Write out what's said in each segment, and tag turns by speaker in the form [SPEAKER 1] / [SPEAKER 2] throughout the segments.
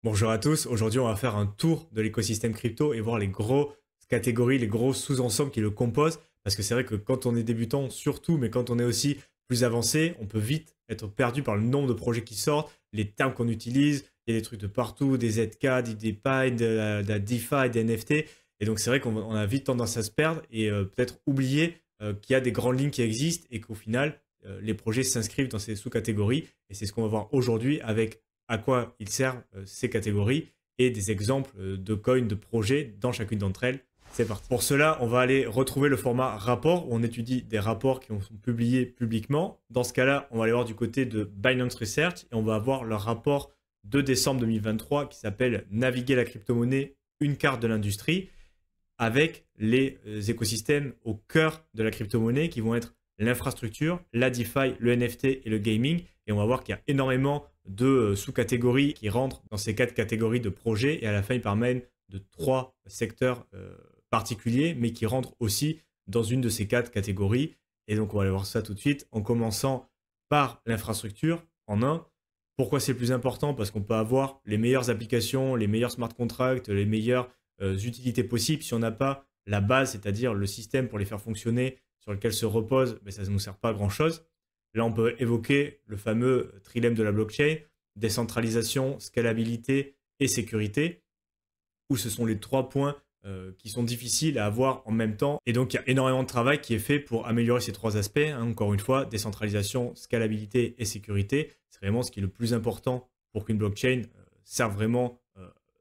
[SPEAKER 1] Bonjour à tous, aujourd'hui on va faire un tour de l'écosystème crypto et voir les grosses catégories, les gros sous-ensembles qui le composent. Parce que c'est vrai que quand on est débutant, surtout, mais quand on est aussi plus avancé, on peut vite être perdu par le nombre de projets qui sortent, les termes qu'on utilise. Il y a des trucs de partout, des ZK, des DeFi, de la DeFi, des NFT. Et donc c'est vrai qu'on a vite tendance à se perdre et peut-être oublier qu'il y a des grandes lignes qui existent et qu'au final, les projets s'inscrivent dans ces sous-catégories. Et c'est ce qu'on va voir aujourd'hui avec à quoi ils servent ces catégories et des exemples de coins, de projets dans chacune d'entre elles. C'est parti. Pour cela, on va aller retrouver le format rapport où on étudie des rapports qui sont publiés publiquement. Dans ce cas-là, on va aller voir du côté de Binance Research et on va avoir leur rapport de décembre 2023 qui s'appelle Naviguer la crypto-monnaie, une carte de l'industrie avec les écosystèmes au cœur de la crypto-monnaie qui vont être l'infrastructure, la DeFi, le NFT et le gaming. Et on va voir qu'il y a énormément de sous-catégories qui rentrent dans ces 4 catégories de projets. Et à la fin, ils permettent de 3 secteurs particuliers, mais qui rentrent aussi dans une de ces 4 catégories. Et donc, on va aller voir ça tout de suite en commençant par l'infrastructure en un. Pourquoi c'est le plus important? Parce qu'on peut avoir les meilleures applications, les meilleurs smart contracts, les meilleures utilités possibles. Si on n'a pas la base, c'est-à-dire le système pour les faire fonctionner, sur lequel se repose, mais ça ne nous sert pas à grand-chose. Là, on peut évoquer le fameux trilemme de la blockchain, décentralisation, scalabilité et sécurité, où ce sont les 3 points qui sont difficiles à avoir en même temps. Et donc, il y a énormément de travail qui est fait pour améliorer ces 3 aspects. Encore une fois, décentralisation, scalabilité et sécurité. C'est vraiment ce qui est le plus important pour qu'une blockchain serve vraiment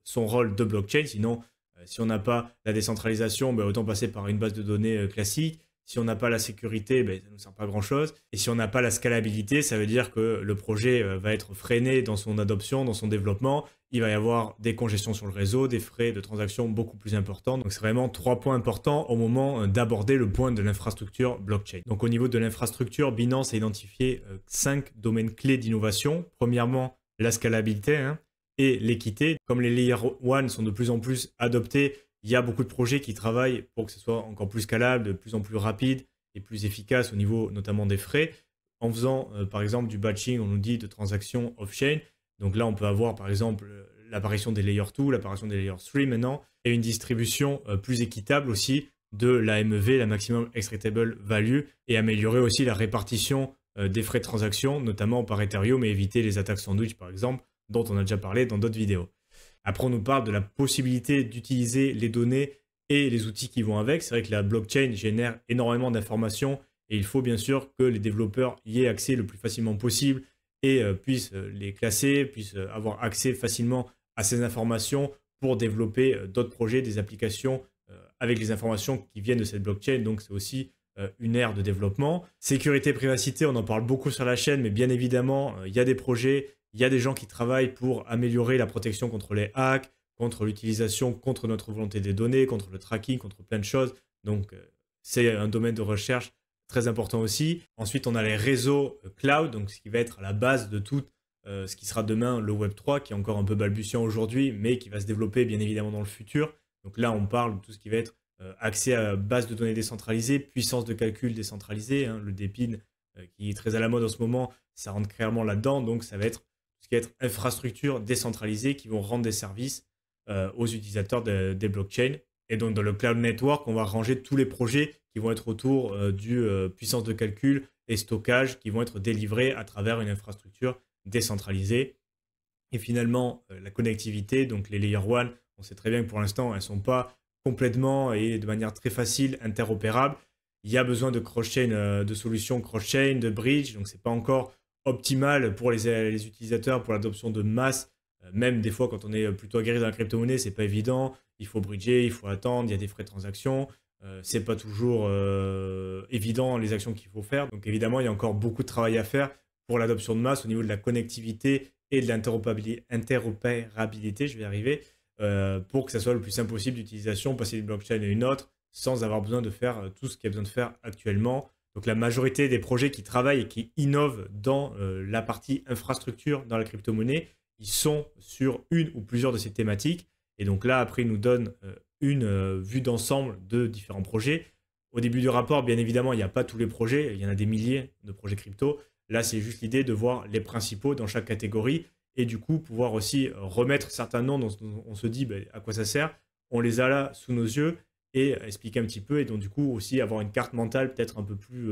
[SPEAKER 1] son rôle de blockchain. Sinon, si on n'a pas la décentralisation, ben, autant passer par une base de données classique. Si on n'a pas la sécurité, ben, ça ne nous sert pas à grand-chose. Et si on n'a pas la scalabilité, ça veut dire que le projet va être freiné dans son adoption, dans son développement. Il va y avoir des congestions sur le réseau, des frais de transaction beaucoup plus importants. Donc c'est vraiment 3 points importants au moment d'aborder le point de l'infrastructure blockchain. Donc au niveau de l'infrastructure, Binance a identifié 5 domaines clés d'innovation. Premièrement, la scalabilité et l'équité. Comme les Layer 1 sont de plus en plus adoptés, il y a beaucoup de projets qui travaillent pour que ce soit encore plus scalable, de plus en plus rapide et plus efficace au niveau notamment des frais. En faisant par exemple du batching, on nous dit de transactions off-chain. Donc là, on peut avoir par exemple l'apparition des Layer 2, l'apparition des Layer 3 maintenant, et une distribution plus équitable aussi de la MEV, la Maximum Extractable Value, et améliorer aussi la répartition des frais de transaction, notamment par Ethereum, et éviter les attaques sandwich par exemple, dont on a déjà parlé dans d'autres vidéos. Après, on nous parle de la possibilité d'utiliser les données et les outils qui vont avec. C'est vrai que la blockchain génère énormément d'informations et il faut bien sûr que les développeurs y aient accès le plus facilement possible et puissent les classer, puissent avoir accès facilement à ces informations pour développer d'autres projets, des applications avec les informations qui viennent de cette blockchain. Donc, c'est aussi une ère de développement. Sécurité, privacité, on en parle beaucoup sur la chaîne, mais bien évidemment, il y a des projets, il y a des gens qui travaillent pour améliorer la protection contre les hacks, contre l'utilisation, contre notre volonté des données, contre le tracking, contre plein de choses. Donc, c'est un domaine de recherche très important aussi. Ensuite, on a les réseaux cloud, donc ce qui va être à la base de tout ce qui sera demain le Web 3, qui est encore un peu balbutiant aujourd'hui, mais qui va se développer bien évidemment dans le futur. Donc là, on parle de tout ce qui va être accès à base de données décentralisée, puissance de calcul décentralisée, le DePIN qui est très à la mode en ce moment, ça rentre clairement là-dedans. Donc ça va être tout ce qui va être infrastructures décentralisées qui vont rendre des services aux utilisateurs des blockchains. Et donc dans le cloud network, on va ranger tous les projets qui vont être autour du puissance de calcul et stockage qui vont être délivrés à travers une infrastructure décentralisée. Et finalement, la connectivité, donc les Layer 1, on sait très bien que pour l'instant, elles ne sont pas complètement et de manière très facile interopérables. Il y a besoin de cross-chain, de solutions cross-chain, de bridge, donc ce n'est pas encore optimal pour les utilisateurs, pour l'adoption de masse. Même des fois, quand on est plutôt aguerri dans la crypto-monnaie, c'est pas évident. Il faut bridger, il faut attendre, il y a des frais de transaction. C'est pas toujours évident les actions qu'il faut faire. Donc évidemment, il y a encore beaucoup de travail à faire pour l'adoption de masse au niveau de la connectivité et de l'interopérabilité, je vais y arriver, pour que ça soit le plus simple possible d'utilisation, passer d'une blockchain à une autre, sans avoir besoin de faire tout ce qu'il y a besoin de faire actuellement. Donc la majorité des projets qui travaillent et qui innovent dans la partie infrastructure dans la crypto-monnaie, ils sont sur une ou plusieurs de ces thématiques. Et donc là, après, ils nous donnent une vue d'ensemble de différents projets. Au début du rapport, bien évidemment, il n'y a pas tous les projets, il y en a des milliers de projets crypto. Là, c'est juste l'idée de voir les principaux dans chaque catégorie et du coup pouvoir aussi remettre certains noms dont on se dit ben, à quoi ça sert. On les a là sous nos yeux et expliquer un petit peu et donc du coup aussi avoir une carte mentale peut-être un peu plus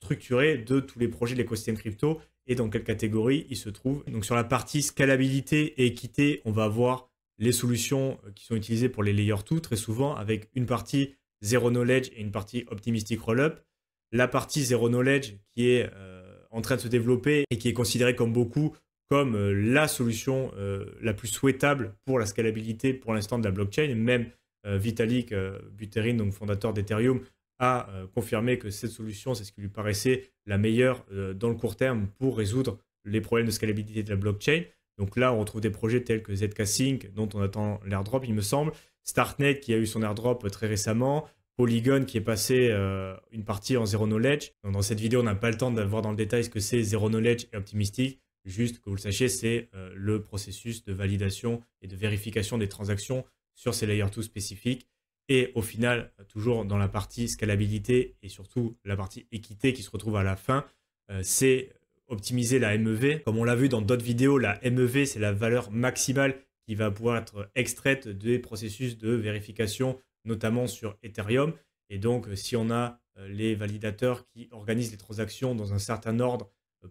[SPEAKER 1] structurée de tous les projets de l'écosystème crypto et dans quelle catégorie ils se trouvent. Donc sur la partie scalabilité et équité, on va voir les solutions qui sont utilisées pour les layer 2 très souvent avec une partie zero knowledge et une partie optimistic rollup. La partie zero knowledge qui est en train de se développer et qui est considérée comme beaucoup comme la solution la plus souhaitable pour la scalabilité pour l'instant de la blockchain. Et même Vitalik Buterin, donc fondateur d'Ethereum, a confirmé que cette solution, c'est ce qui lui paraissait la meilleure dans le court terme pour résoudre les problèmes de scalabilité de la blockchain. Donc là, on retrouve des projets tels que ZK Sync, dont on attend l'airdrop, il me semble. Starknet, qui a eu son airdrop très récemment. Polygon, qui est passé une partie en zero knowledge. Donc dans cette vidéo, on n'a pas le temps de voir dans le détail ce que c'est zero knowledge et optimistic. Juste que vous le sachiez, c'est le processus de validation et de vérification des transactions sur ces layer 2 spécifiques. Et au final, toujours dans la partie scalabilité et surtout la partie équité qui se retrouve à la fin, c'est optimiser la MEV. Comme on l'a vu dans d'autres vidéos, la MEV, c'est la valeur maximale qui va pouvoir être extraite des processus de vérification, notamment sur Ethereum. Et donc, si on a les validateurs qui organisent les transactions dans un certain ordre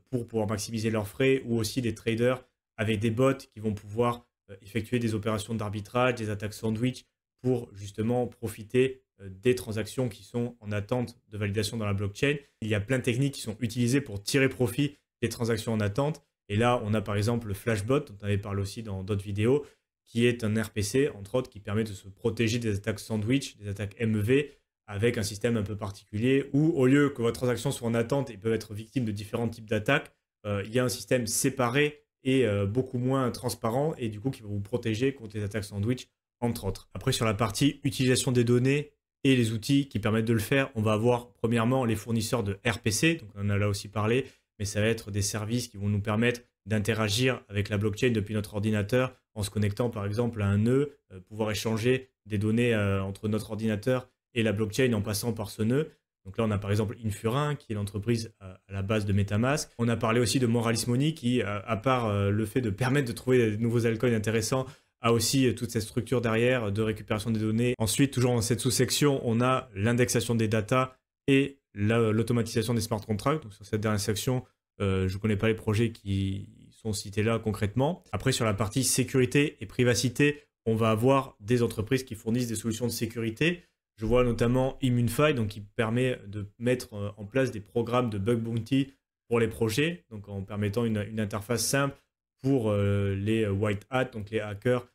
[SPEAKER 1] pour pouvoir maximiser leurs frais, ou aussi des traders avec des bots qui vont pouvoir effectuer des opérations d'arbitrage, des attaques sandwich pour justement profiter des transactions qui sont en attente de validation dans la blockchain. Il y a plein de techniques qui sont utilisées pour tirer profit des transactions en attente. Et là, on a par exemple le Flashbot, dont on avait parlé aussi dans d'autres vidéos, qui est un RPC, entre autres, qui permet de se protéger des attaques sandwich, des attaques MEV, avec un système un peu particulier où, au lieu que votre transaction soit en attente et peut être victime de différents types d'attaques, il y a un système séparé et beaucoup moins transparent et du coup qui va vous protéger contre les attaques sandwich, entre autres. Après, sur la partie utilisation des données et les outils qui permettent de le faire, on va avoir premièrement les fournisseurs de RPC, donc on en a là aussi parlé, mais ça va être des services qui vont nous permettre d'interagir avec la blockchain depuis notre ordinateur en se connectant par exemple à un nœud, pouvoir échanger des données entre notre ordinateur et la blockchain en passant par ce nœud. Donc là, on a par exemple Infurin, qui est l'entreprise à la base de MetaMask. On a parlé aussi de Moralis Money, qui, à part le fait de permettre de trouver de nouveaux altcoins intéressants, a aussi toute cette structure derrière de récupération des données. Ensuite, toujours dans cette sous-section, on a l'indexation des data et l'automatisation des smart contracts. Donc sur cette dernière section, je ne connais pas les projets qui sont cités là concrètement. Après, sur la partie sécurité et privacité, on va avoir des entreprises qui fournissent des solutions de sécurité. Je vois notamment Immunify, donc qui permet de mettre en place des programmes de bug bounty pour les projets, donc en permettant une interface simple pour les white hats, donc les hackers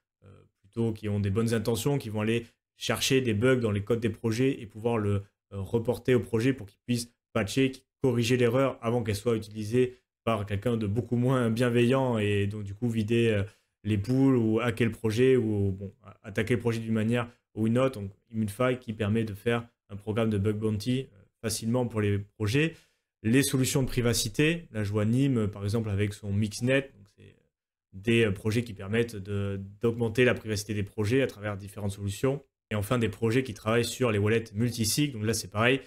[SPEAKER 1] plutôt qui ont des bonnes intentions, qui vont aller chercher des bugs dans les codes des projets et pouvoir le reporter au projet pour qu'ils puissent patcher, corriger l'erreur avant qu'elle soit utilisée par quelqu'un de beaucoup moins bienveillant et donc du coup vider les poules ou hacker le projet ou bon, attaquer le projet d'une manière ou une autre. Donc Immunify qui permet de faire un programme de bug bounty facilement pour les projets. Les solutions de privacité, là je vois Nîmes par exemple avec son Mixnet, donc c'est des projets qui permettent d'augmenter la privacité des projets à travers différentes solutions. Et enfin des projets qui travaillent sur les wallets multisig, donc là c'est pareil,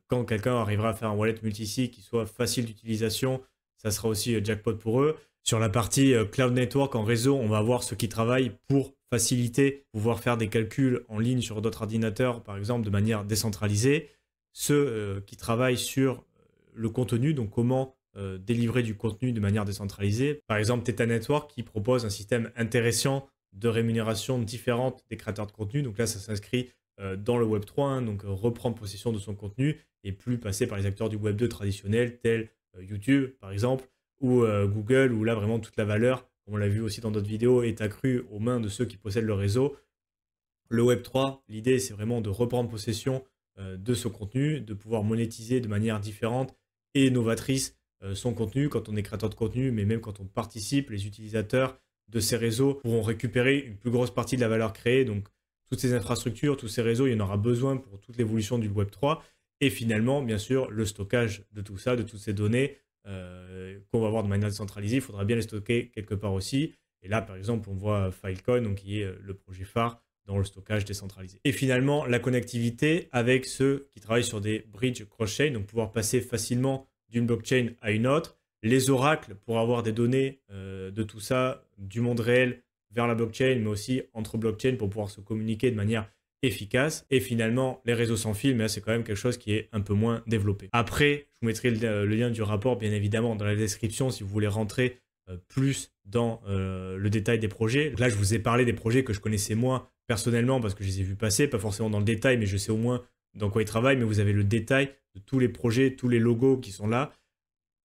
[SPEAKER 1] quand quelqu'un arrivera à faire un wallet multisig qui soit facile d'utilisation, ça sera aussi jackpot pour eux. Sur la partie cloud network en réseau, on va avoir ceux qui travaillent pour faciliter, pouvoir faire des calculs en ligne sur d'autres ordinateurs, par exemple, de manière décentralisée. Ceux qui travaillent sur le contenu, donc comment délivrer du contenu de manière décentralisée. Par exemple, Theta Network qui propose un système intéressant de rémunération différente des créateurs de contenu. Donc là, ça s'inscrit dans le Web3, hein, donc reprendre possession de son contenu et plus passer par les acteurs du Web2 traditionnels, tels YouTube, par exemple, ou Google, où là, vraiment, toute la valeur, comme on l'a vu aussi dans d'autres vidéos, est accrue aux mains de ceux qui possèdent le réseau. Le Web3, l'idée, c'est vraiment de reprendre possession de ce contenu, de pouvoir monétiser de manière différente et novatrice son contenu quand on est créateur de contenu, mais même quand on participe, les utilisateurs de ces réseaux pourront récupérer une plus grosse partie de la valeur créée. Donc, toutes ces infrastructures, tous ces réseaux, il y en aura besoin pour toute l'évolution du Web3. Et finalement, bien sûr, le stockage de tout ça, de toutes ces données qu'on va avoir de manière décentralisée, il faudra bien les stocker quelque part aussi. Et là, par exemple, on voit Filecoin, donc, qui est le projet phare dans le stockage décentralisé. Et finalement, la connectivité avec ceux qui travaillent sur des bridges cross-chain, donc pouvoir passer facilement d'une blockchain à une autre. les oracles pour avoir des données de tout ça, du monde réel vers la blockchain, mais aussi entre blockchains pour pouvoir se communiquer de manière efficace. Et finalement, les réseaux sans fil, mais là, c'est quand même quelque chose qui est un peu moins développé. Après, je vous mettrai le lien du rapport, bien évidemment, dans la description si vous voulez rentrer plus dans le détail des projets. Là, je vous ai parlé des projets que je connaissais moins personnellement parce que je les ai vus passer, pas forcément dans le détail, mais je sais au moins dans quoi ils travaillent. Mais vous avez le détail de tous les projets, tous les logos qui sont là,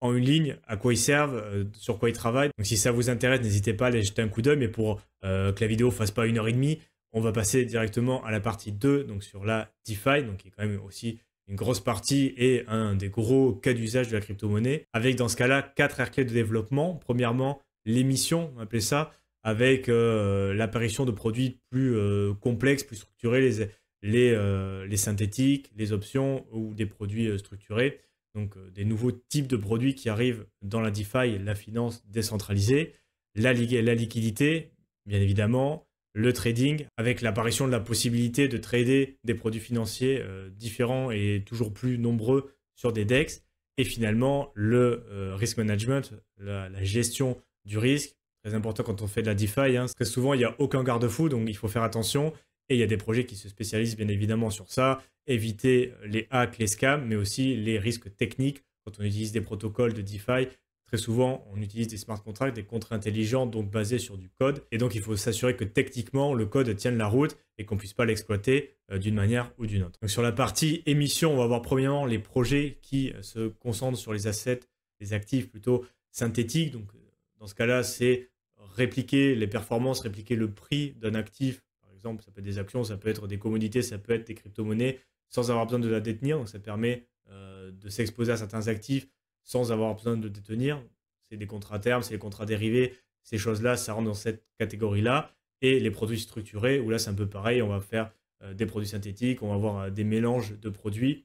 [SPEAKER 1] en une ligne, à quoi ils servent, sur quoi ils travaillent. Donc si ça vous intéresse, n'hésitez pas à aller jeter un coup d'œil, mais pour que la vidéo fasse pas 1 h 30, on va passer directement à la partie 2, donc sur la DeFi, donc qui est quand même aussi une grosse partie et un des gros cas d'usage de la crypto-monnaie, avec dans ce cas-là 4 aires clés de développement. Premièrement, l'émission, on appelait ça, avec l'apparition de produits plus complexes, plus structurés, les synthétiques, les options ou des produits structurés. Donc des nouveaux types de produits qui arrivent dans la DeFi, la finance décentralisée, la liquidité, bien évidemment, le trading, avec l'apparition de la possibilité de trader des produits financiers différents et toujours plus nombreux sur des DEX, et finalement le risk management, la gestion du risque, très important quand on fait de la DeFi, parce que souvent il n'y a aucun garde-fou, donc il faut faire attention, et il y a des projets qui se spécialisent bien évidemment sur ça, éviter les hacks, les scams, mais aussi les risques techniques quand on utilise des protocoles de DeFi. Très souvent, on utilise des smart contracts, des contrats intelligents, donc basés sur du code. Et donc, il faut s'assurer que techniquement, le code tienne la route et qu'on ne puisse pas l'exploiter d'une manière ou d'une autre. Donc, sur la partie émission, on va voir premièrement les projets qui se concentrent sur les assets, les actifs plutôt synthétiques. Donc, dans ce cas-là, c'est répliquer les performances, répliquer le prix d'un actif. Par exemple, ça peut être des actions, ça peut être des commodités, ça peut être des crypto-monnaies, sans avoir besoin de la détenir. Donc, ça permet de s'exposer à certains actifs sans avoir besoin de le détenir. C'est des contrats à terme, c'est les contrats dérivés. Ces choses-là, ça rentre dans cette catégorie-là. Et les produits structurés, où là, c'est un peu pareil. On va faire des produits synthétiques, on va avoir des mélanges de produits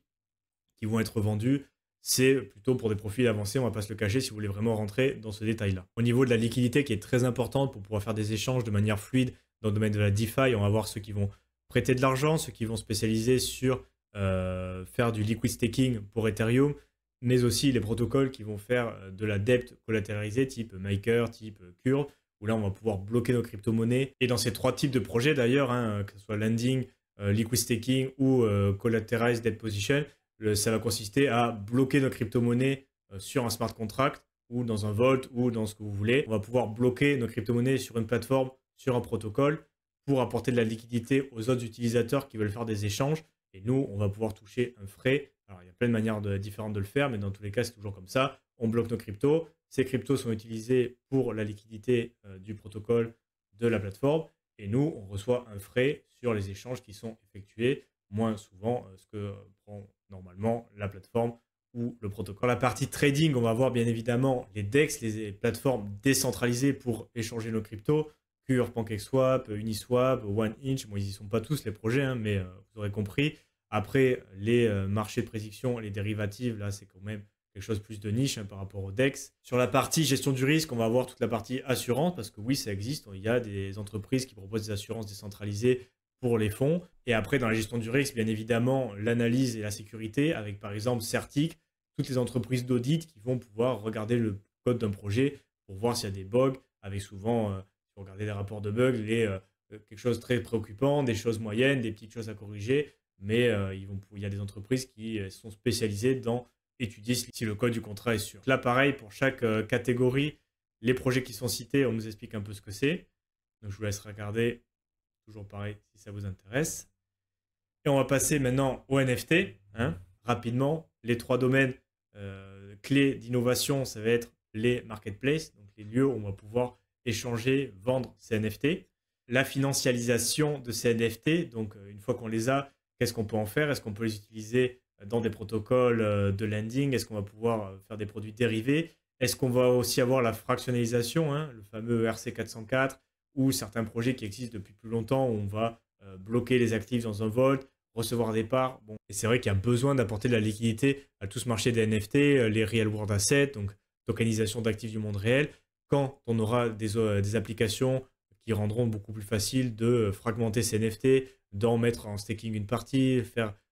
[SPEAKER 1] qui vont être vendus. C'est plutôt pour des profils avancés, on ne va pas se le cacher si vous voulez vraiment rentrer dans ce détail-là. Au niveau de la liquidité qui est très importante pour pouvoir faire des échanges de manière fluide dans le domaine de la DeFi, on va voir ceux qui vont prêter de l'argent, ceux qui vont spécialiser sur faire du liquid staking pour Ethereum, mais aussi les protocoles qui vont faire de la dette collatéralisée type Maker, type Curve, où là on va pouvoir bloquer nos crypto-monnaies. Et dans ces 3 types de projets d'ailleurs, que ce soit lending, liquid staking ou collateralized debt position, ça va consister à bloquer nos crypto-monnaies sur un smart contract ou dans un vault ou dans ce que vous voulez. On va pouvoir bloquer nos crypto-monnaies sur une plateforme, sur un protocole pour apporter de la liquidité aux autres utilisateurs qui veulent faire des échanges. Et nous, on va pouvoir toucher un frais. Alors, il y a plein de manières différentes de le faire, mais dans tous les cas, c'est toujours comme ça. On bloque nos cryptos. Ces cryptos sont utilisés pour la liquidité du protocole de la plateforme. Et nous, on reçoit un frais sur les échanges qui sont effectués, moins souvent ce que prend normalement la plateforme ou le protocole. Dans la partie trading, on va voir bien évidemment les DEX, les plateformes décentralisées pour échanger nos cryptos. Curve, PancakeSwap, Uniswap, OneInch. Bon, ils n'y sont pas tous les projets, mais vous aurez compris. Après, les marchés de prédiction, les dérivatives, là, c'est quand même quelque chose de plus de niche par rapport au DEX. Sur la partie gestion du risque, on va avoir toute la partie assurance, parce que oui, ça existe. Il y a des entreprises qui proposent des assurances décentralisées pour les fonds. Et après, dans la gestion du risque, bien évidemment, l'analyse et la sécurité, avec par exemple Certic, toutes les entreprises d'audit qui vont pouvoir regarder le code d'un projet pour voir s'il y a des bugs, avec souvent, si vous regardez les rapports de bugs, quelque chose de très préoccupant, des choses moyennes, des petites choses à corriger. Mais il y a des entreprises qui sont spécialisées dans étudier si le code du contrat est sûr. Là, pareil, pour chaque catégorie, les projets qui sont cités, on nous explique un peu ce que c'est. Donc, je vous laisse regarder, toujours pareil, si ça vous intéresse. Et on va passer maintenant au NFT. Rapidement, les 3 domaines clés d'innovation, ça va être les marketplaces, donc les lieux où on va pouvoir échanger, vendre ces NFT. La financialisation de ces NFT, donc une fois qu'on les a, qu'est-ce qu'on peut en faire? Est-ce qu'on peut les utiliser dans des protocoles de lending? Est-ce qu'on va pouvoir faire des produits dérivés? Est-ce qu'on va aussi avoir la fractionnalisation, le fameux ERC-404, ou certains projets qui existent depuis plus longtemps où on va bloquer les actifs dans un vault, recevoir des parts. Bon. Et c'est vrai qu'il y a besoin d'apporter de la liquidité à tout ce marché des NFT, les real world assets, donc tokenisation d'actifs du monde réel, quand on aura des applications qui rendront beaucoup plus facile de fragmenter ces NFT, d'en mettre en staking une partie,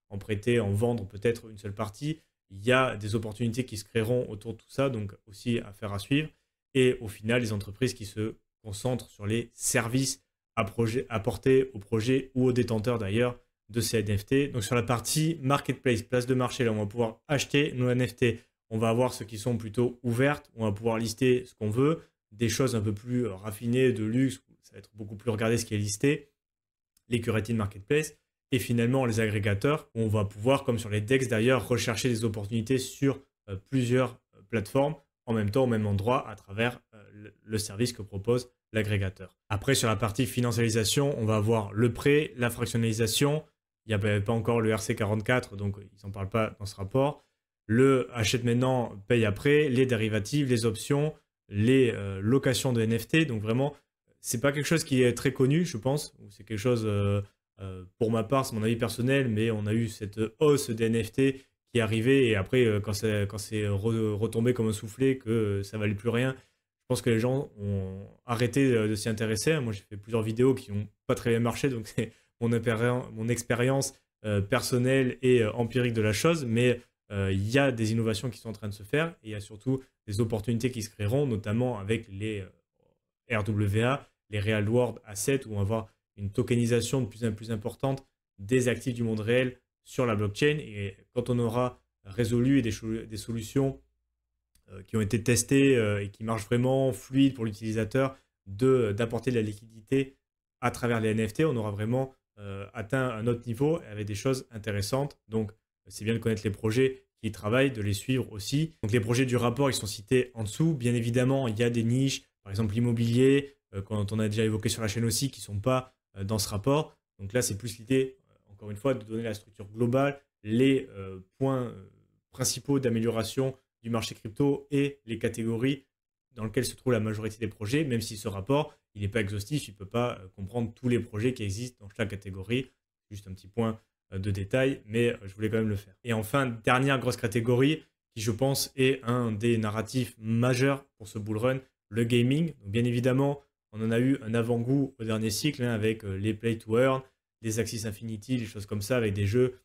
[SPEAKER 1] en prêter, en vendre peut-être une seule partie. il y a des opportunités qui se créeront autour de tout ça, donc aussi affaire à suivre. Et au final, les entreprises qui se concentrent sur les services apportés aux projets ou aux détenteurs d'ailleurs de ces NFT. Donc sur la partie marketplace, place de marché, là on va pouvoir acheter nos NFT. On va avoir ceux qui sont plutôt ouvertes, on va pouvoir lister ce qu'on veut, des choses un peu plus raffinées, de luxe, ça va être beaucoup plus regardé ce qui est listé, les curated marketplace, et finalement les agrégateurs, où on va pouvoir, comme sur les DEX d'ailleurs, rechercher des opportunités sur plusieurs plateformes, en même temps au même endroit, à travers le service que propose l'agrégateur. Après, sur la partie financiarisation, on va avoir le prêt, la fractionnalisation. Il n'y a pas encore le RC44, donc ils n'en parlent pas dans ce rapport. Le achète maintenant, paye après, les dérivatives, les options, les locations de NFT. Donc vraiment, c'est pas quelque chose qui est très connu, je pense. C'est quelque chose, pour ma part, c'est mon avis personnel, mais on a eu cette hausse des NFT qui est arrivée. Et après, quand c'est retombé comme un soufflet, que ça valait plus rien, je pense que les gens ont arrêté de s'y intéresser. Moi, j'ai fait plusieurs vidéos qui n'ont pas très bien marché, donc c'est mon expérience personnelle et empirique de la chose. Mais il y a des innovations qui sont en train de se faire et il y a surtout des opportunités qui se créeront, notamment avec les RWA, les Real World Assets, où on va avoir une tokenisation de plus en plus importante des actifs du monde réel sur la blockchain. Et quand on aura résolu des solutions qui ont été testées et qui marchent vraiment fluides pour l'utilisateur, d'apporter de la liquidité à travers les NFT, on aura vraiment atteint un autre niveau avec des choses intéressantes. Donc, c'est bien de connaître les projets qui y travaillent, de les suivre aussi. Donc, les projets du rapport, ils sont cités en dessous. Bien évidemment, il y a des niches, par exemple l'immobilier, quand on a déjà évoqué sur la chaîne aussi, qui ne sont pas dans ce rapport. Donc là, c'est plus l'idée, encore une fois, de donner la structure globale, les points principaux d'amélioration du marché crypto et les catégories dans lesquelles se trouve la majorité des projets, même si ce rapport, il n'est pas exhaustif, il ne peut pas comprendre tous les projets qui existent dans chaque catégorie. Juste un petit point de détail, mais je voulais quand même le faire. Et enfin, dernière grosse catégorie, qui je pense est un des narratifs majeurs pour ce bull run, le gaming. Donc, bien évidemment, on en a eu un avant-goût au dernier cycle avec les Play to Earn, les Axis Infinity, les choses comme ça, avec des jeux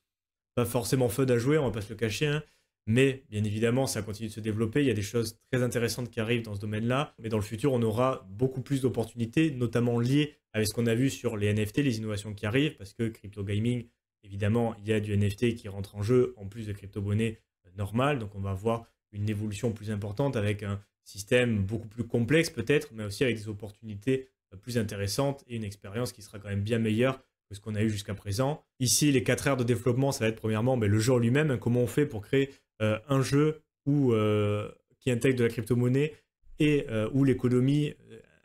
[SPEAKER 1] pas forcément fun à jouer, on va pas se le cacher, mais bien évidemment, ça continue de se développer. Il y a des choses très intéressantes qui arrivent dans ce domaine-là. Mais dans le futur, on aura beaucoup plus d'opportunités, notamment liées avec ce qu'on a vu sur les NFT, les innovations qui arrivent, parce que crypto gaming, évidemment, il y a du NFT qui rentre en jeu, en plus de crypto-monnaie normales. Donc, on va avoir une évolution plus importante avec un système beaucoup plus complexe peut-être, mais aussi avec des opportunités plus intéressantes et une expérience qui sera quand même bien meilleure que ce qu'on a eu jusqu'à présent. Ici, les 4 heures de développement, ça va être premièrement le jeu en lui-même, comment on fait pour créer un jeu qui intègre de la crypto-monnaie et où l'économie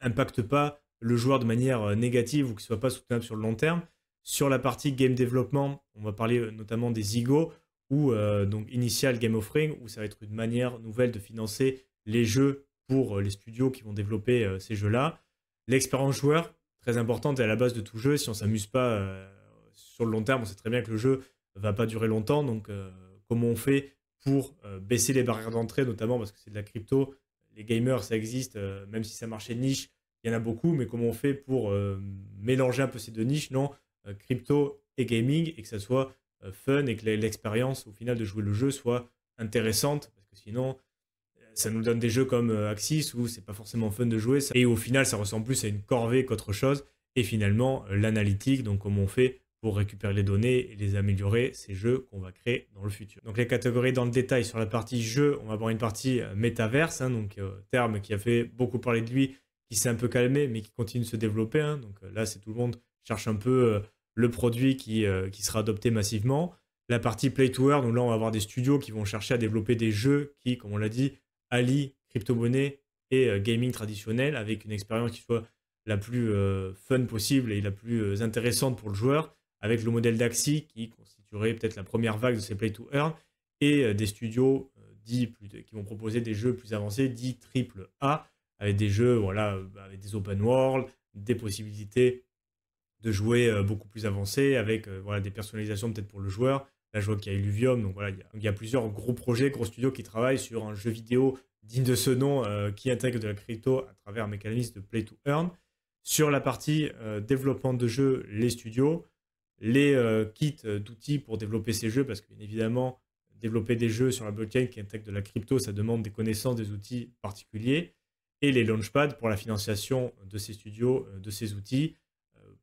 [SPEAKER 1] n'impacte pas le joueur de manière négative ou qu'il ne soit pas soutenable sur le long terme. Sur la partie game development, on va parler notamment des IGO ou donc Initial Game Offering, où ça va être une manière nouvelle de financer les jeux pour les studios qui vont développer ces jeux-là. L'expérience joueur, très importante et à la base de tout jeu. Si on ne s'amuse pas sur le long terme, on sait très bien que le jeu ne va pas durer longtemps. Donc, comment on fait pour baisser les barrières d'entrée, notamment parce que c'est de la crypto. Les gamers, ça existe, même si ça marchait de niche, il y en a beaucoup, mais comment on fait pour mélanger un peu ces deux niches, non, crypto et gaming, et que ça soit fun et que l'expérience, au final, de jouer le jeu soit intéressante, parce que sinon, ça nous donne des jeux comme Axis où c'est pas forcément fun de jouer, et au final, ça ressemble plus à une corvée qu'autre chose, et finalement, l'analytique, donc comment on fait pour récupérer les données et les améliorer, ces jeux qu'on va créer dans le futur. Donc les catégories dans le détail, sur la partie jeu, on va avoir une partie métaverse, donc terme qui a fait beaucoup parler de lui, qui s'est un peu calmé, mais qui continue de se développer. Donc là, c'est tout le monde cherche un peu le produit qui sera adopté massivement. La partie Play to Earn, donc là, on va avoir des studios qui vont chercher à développer des jeux qui, comme on l'a dit, allient crypto-monnaie et gaming traditionnel, avec une expérience qui soit la plus fun possible et la plus intéressante pour le joueur, avec le modèle d'Axie qui constituerait peut-être la première vague de ces Play to Earn, et des studios qui vont proposer des jeux plus avancés, dits triple A, avec des jeux avec des open world, des possibilités de jouer beaucoup plus avancées, avec des personnalisations peut-être pour le joueur. Là, je vois qu'il y a Illuvium, donc voilà, il y a plusieurs gros projets, gros studios qui travaillent sur un jeu vidéo digne de ce nom qui intègre de la crypto à travers un mécanisme de Play to Earn. Sur la partie développement de jeux, les studios, les kits d'outils pour développer ces jeux, parce que bien évidemment, développer des jeux sur la blockchain qui intègrent de la crypto, ça demande des connaissances, des outils particuliers. Et les launchpads pour la financiation de ces studios, de ces outils,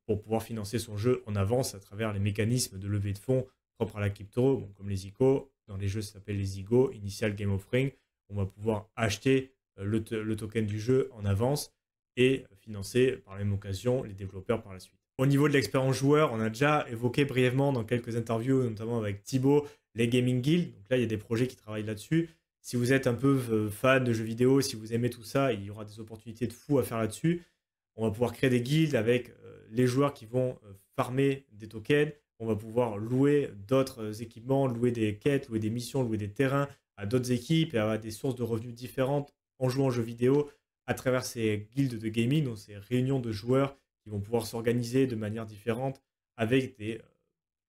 [SPEAKER 1] pour pouvoir financer son jeu en avance à travers les mécanismes de levée de fonds propres à la crypto, bon, comme les ICO. Dans les jeux, ça s'appelle les IGO, Initial Game Offering. On va pouvoir acheter le token du jeu en avance et financer par la même occasion les développeurs par la suite. Au niveau de l'expérience joueur, on a déjà évoqué brièvement dans quelques interviews, notamment avec Thibaut, les Gaming Guilds. Donc là, il y a des projets qui travaillent là-dessus. Si vous êtes un peu fan de jeux vidéo, si vous aimez tout ça, il y aura des opportunités de fou à faire là-dessus. On va pouvoir créer des guildes avec les joueurs qui vont farmer des tokens. On va pouvoir louer d'autres équipements, louer des quêtes, louer des missions, louer des terrains à d'autres équipes et avoir des sources de revenus différentes en jouant aux jeux vidéo à travers ces guildes de gaming, donc ces réunions de joueurs qui vont pouvoir s'organiser de manière différente avec des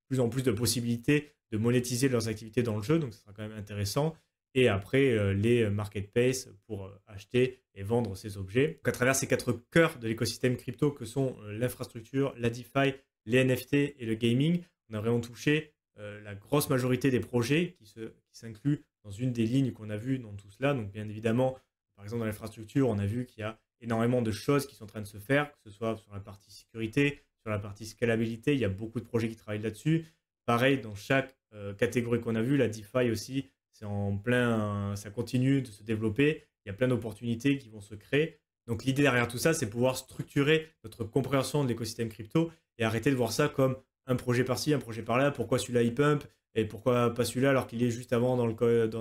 [SPEAKER 1] plus en plus de possibilités de monétiser leurs activités dans le jeu. Donc, ce sera quand même intéressant. Et après, les marketplaces pour acheter et vendre ces objets. Donc, à travers ces 4 cœurs de l'écosystème crypto que sont l'infrastructure, la DeFi, les NFT et le gaming, on a vraiment touché la grosse majorité des projets qui s'incluent dans une des lignes qu'on a vues dans tout cela. Donc, bien évidemment, par exemple, dans l'infrastructure, on a vu qu'il y a énormément de choses qui sont en train de se faire, que ce soit sur la partie sécurité, sur la partie scalabilité. Il y a beaucoup de projets qui travaillent là-dessus. Pareil, dans chaque catégorie qu'on a vue, la DeFi aussi, c'est en plein, ça continue de se développer. Il y a plein d'opportunités qui vont se créer. Donc l'idée derrière tout ça, c'est pouvoir structurer notre compréhension de l'écosystème crypto et arrêter de voir ça comme un projet par-ci, un projet par-là. Pourquoi celui-là il pump et pourquoi pas celui-là alors qu'il est juste avant dans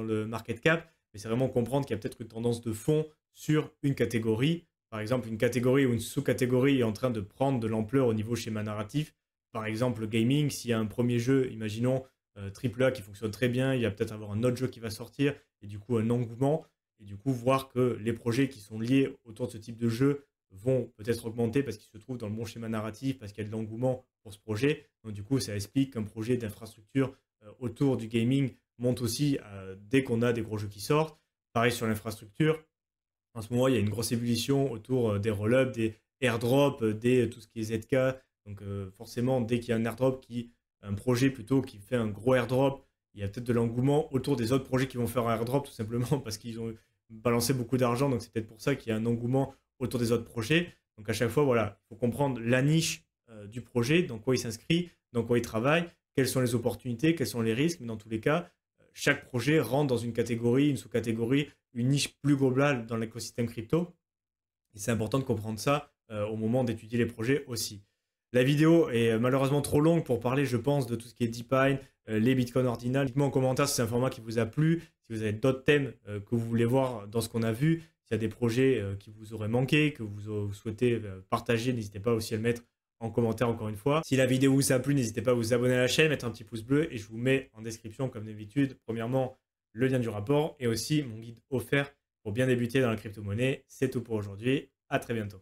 [SPEAKER 1] le market cap. Mais c'est vraiment comprendre qu'il y a peut-être une tendance de fond sur une catégorie. Par exemple, une catégorie ou une sous-catégorie est en train de prendre de l'ampleur au niveau schéma narratif. Par exemple, le gaming, s'il y a un premier jeu, imaginons AAA qui fonctionne très bien, il va peut-être avoir un autre jeu qui va sortir et du coup un engouement. Et du coup, voir que les projets qui sont liés autour de ce type de jeu vont peut-être augmenter parce qu'ils se trouvent dans le bon schéma narratif, parce qu'il y a de l'engouement pour ce projet. Donc du coup, ça explique qu'un projet d'infrastructure autour du gaming monte aussi dès qu'on a des gros jeux qui sortent. Pareil sur l'infrastructure. En ce moment, il y a une grosse ébullition autour des roll-ups, des airdrops, tout ce qui est ZK. Donc forcément, dès qu'il y a un projet plutôt qui fait un gros airdrop, il y a peut-être de l'engouement autour des autres projets qui vont faire un airdrop tout simplement parce qu'ils ont balancé beaucoup d'argent. Donc c'est peut-être pour ça qu'il y a un engouement autour des autres projets. Donc à chaque fois, voilà, il faut comprendre la niche du projet, dans quoi il s'inscrit, dans quoi il travaille, quelles sont les opportunités, quels sont les risques. Mais dans tous les cas, chaque projet rentre dans une catégorie, une sous-catégorie, une niche plus globale dans l'écosystème crypto. Et c'est important de comprendre ça au moment d'étudier les projets aussi. La vidéo est malheureusement trop longue pour parler, je pense, de tout ce qui est DeepMind, les bitcoins ordinals. Dites-moi en commentaire si c'est un format qui vous a plu, si vous avez d'autres thèmes que vous voulez voir dans ce qu'on a vu, s'il y a des projets qui vous auraient manqué, que vous souhaitez partager, n'hésitez pas aussi à le mettre en commentaire encore une fois. Si la vidéo vous a plu, n'hésitez pas à vous abonner à la chaîne, mettre un petit pouce bleu et je vous mets en description comme d'habitude, premièrement, le lien du rapport et aussi mon guide offert pour bien débuter dans la crypto-monnaie. C'est tout pour aujourd'hui. À très bientôt.